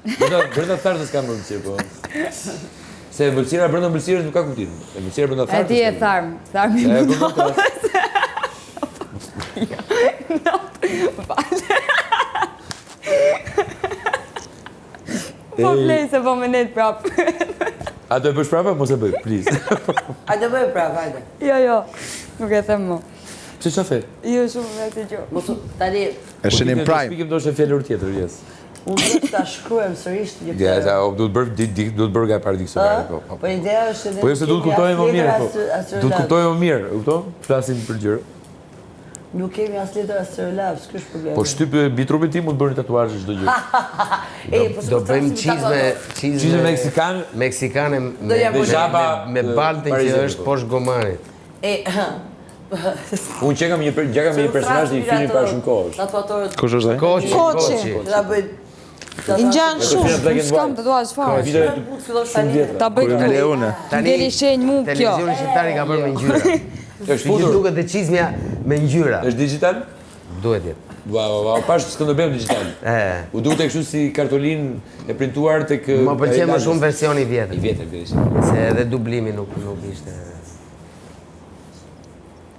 Brenda thartë s'ka më vështirë, po. Se vështira brenda vështirës nuk ka kuptim. Vështira brenda thartë. E ti e tharm i mundonës. Po flej se po më net prap. A do e bësh prapë, mos e bëj, please. A do bëj prapë, hajde. Jo, nuk e them më. Pse çfarë? Jo, shumë vetë gjë. Mos tani E shenim prime. Spikim ndoshta fjalor tjetër, yes. unë do ta shkruajmë sërish të Ja, sa duhet bërë nga para diksionari, po. Po ideja është edhe. Po jo se duhet kuptojmë më mirë, po. Duhet kuptojmë më mirë, e kupton? Flasim për gjëra. Nuk kemi as letër as celular, s'ka problem. Po shtyp mbi trupin tim mund të bëni tatuazhe çdo gjë. Do bëjmë çizme meksikane me baltën që është poshtë gomarit. Unë që kam një personazh në një film para shumë kohësh. Tatuatorët. Kush është ai? Koçi. Ta bëj. I ngjan shumë, s'kam tatuazh fare. Ta bëj Leone. Deri shenj mu kjo. Televizioni shqiptar i ka bërë me ngjyra. Është Që futur. duket të çizmja me ngjyra. Është digital? Duhet jetë. Wow, pash Skënderbeu digital. U duket kështu si kartolinë e printuar tek. Më pëlqen më shumë versioni i vjetër. I vjetër, Se edhe dublimi nuk ishte.